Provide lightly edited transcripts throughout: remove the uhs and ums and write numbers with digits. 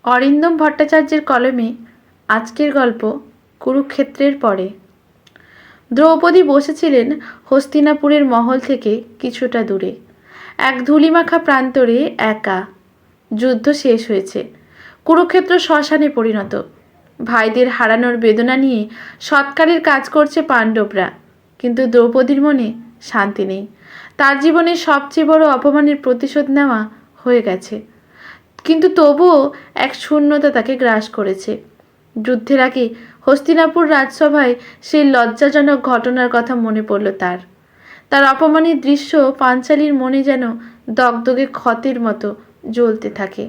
অরিন্দম ভট্টাচার্যের কলমে আজকের গল্প কুরুক্ষেত্রের পরে। দ্রৌপদী বসেছিলেন হস্তিনাপুরের মহল থেকে কিছুটা দূরে, এক ধূলিমাখা প্রান্তরে একা। যুদ্ধ শেষ হয়েছে, কুরুক্ষেত্র শ্মশানে পরিণত। ভাইদের হারানোর বেদনা নিয়ে সৎকারের কাজ করছে পাণ্ডবরা, কিন্তু দ্রৌপদীর মনে শান্তি নেই। তার জীবনের সবচেয়ে বড় অপমানের প্রতিশোধ নেওয়া হয়ে গেছে, কিন্তু তবুও এক শূন্যতা তাকে গ্রাস করেছে। যুদ্ধের আগে হস্তিনাপুর রাজসভায় সেই লজ্জাজনক ঘটনার কথা মনে পড়ল তার। তার অপমানের দৃশ্য পাঞ্চালীর মনে যেন দগদগে ক্ষতের মতো জ্বলতে থাকে।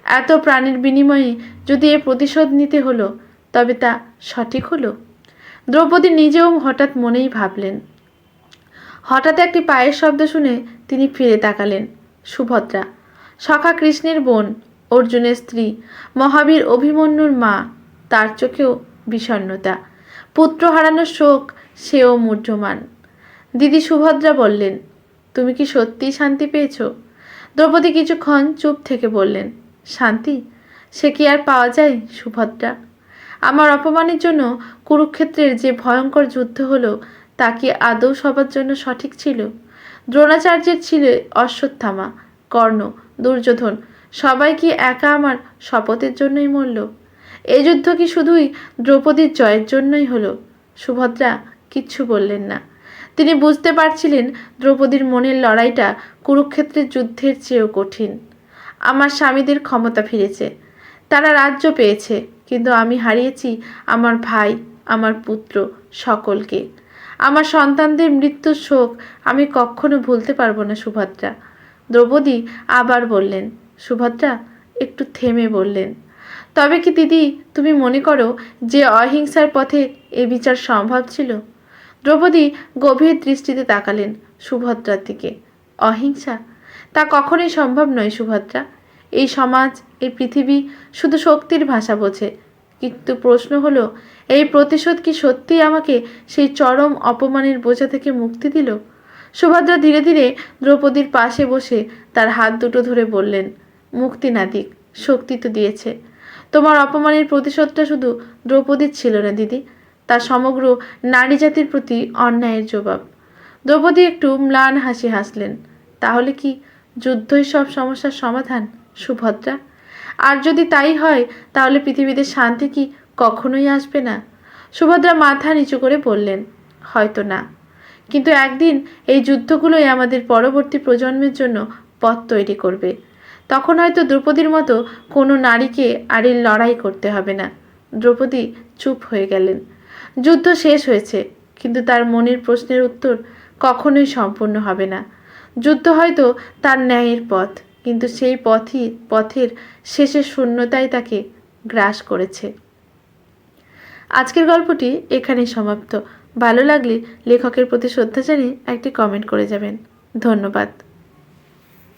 এত প্রাণের বিনিময়ে যদি এ প্রতিশোধ নিতে হলো, তবে তা সঠিক হলো? দ্রৌপদী নিজেও হঠাৎ মনেই ভাবলেন। হঠাৎ একটি পায়ের শব্দ শুনে তিনি ফিরে তাকালেন। সুভদ্রা, সখা কৃষ্ণের বোন, অর্জুনের স্ত্রী, মহাবীর অভিমন্যুর মা। তার চোখেও বিষণ্ণতা, পুত্র হারানোর শোক, সেও মূর্যমান। দিদি সুভদ্রা বললেন, তুমি কি সত্যিই শান্তি পেয়েছ? দ্রৌপদী কিছুক্ষণ চুপ থেকে বললেন, শান্তি? সে কি আর পাওয়া যায় সুভদ্রা? আমার অপমানের জন্য কুরুক্ষেত্রের যে ভয়ঙ্কর যুদ্ধ হলো, তা কি আদৌ সবার জন্য সঠিক ছিল? দ্রোণাচার্যের ছিল অশ্বত্থামা, কর্ণ, দুর্যোধন, সবাই কি একা আমার শপথের জন্যই মরল? এই যুদ্ধ কি শুধুই দ্রৌপদীর জয়ের জন্যই হলো? সুভদ্রা কিচ্ছু বললেন না। তিনি বুঝতে পারছিলেন দ্রৌপদীর মনের লড়াইটা কুরুক্ষেত্রের যুদ্ধের চেয়েও কঠিন। আমার স্বামীদের ক্ষমতা ফিরেছে, তারা রাজ্য পেয়েছে, কিন্তু আমি হারিয়েছি আমার ভাই, আমার পুত্র, সকলকে। আমার সন্তানদের মৃত্যুর শোক আমি কখনো ভুলতে পারবো না সুভদ্রা। দ্রৌপদী আবার বললেন। সুভদ্রা একটু থেমে বললেন, তবে কি দিদি তুমি মনে করো যে অহিংসার পথে এ বিচার সম্ভব ছিল? দ্রৌপদী গভীর দৃষ্টিতে তাকালেন সুভদ্রার দিকে। অহিংসা? তা কখনোই সম্ভব নয় সুভদ্রা। এই সমাজ, এই পৃথিবী শুধু শক্তির ভাষা বোঝে। কিন্তু প্রশ্ন হলো, এই প্রতিশোধ কি সত্যিই আমাকে সেই চরম অপমানের বোঝা থেকে মুক্তি দিল? সুভদ্রা ধীরে ধীরে দ্রৌপদীর পাশে বসে তার হাত দুটো ধরে বললেন, মুক্তি না দিক, শক্তি তো দিয়েছে। তোমার অপমানের প্রতিশোধটা শুধু দ্রৌপদীর ছিল না দিদি, তা সমগ্র নারী জাতির প্রতি অন্যায়ের জবাব। দ্রৌপদী একটু ম্লান হাসি হাসলেন। তাহলে কি যুদ্ধই সব সমস্যার সমাধান সুভদ্রা? আর যদি তাই হয়, তাহলে পৃথিবীতে শান্তি কি কখনোই আসবে না? সুভদ্রা মাথা নিচু করে বললেন, হয়তো না, কিন্তু একদিন এই যুদ্ধগুলোই আমাদের পরবর্তী প্রজন্মের জন্য পথ তৈরি করবে। তখন হয়তো দ্রৌপদীর মতো কোনো নারীকে আর এই লড়াই করতে হবে না। দ্রৌপদী চুপ হয়ে গেলেন। যুদ্ধ শেষ হয়েছে, কিন্তু তার মনের প্রশ্নের উত্তর কখনোই সম্পূর্ণ হবে না। যুদ্ধ হয়তো তার ন্যায়ের পথ, কিন্তু সেই পথের শেষের শূন্যতাই তাকে গ্রাস করেছে। আজকের গল্পটি এখানেই সমাপ্ত। ভালো লাগলে লেখকের প্রতি শ্রদ্ধা জানিয়ে একটি কমেন্ট করে যাবেন। ধন্যবাদ।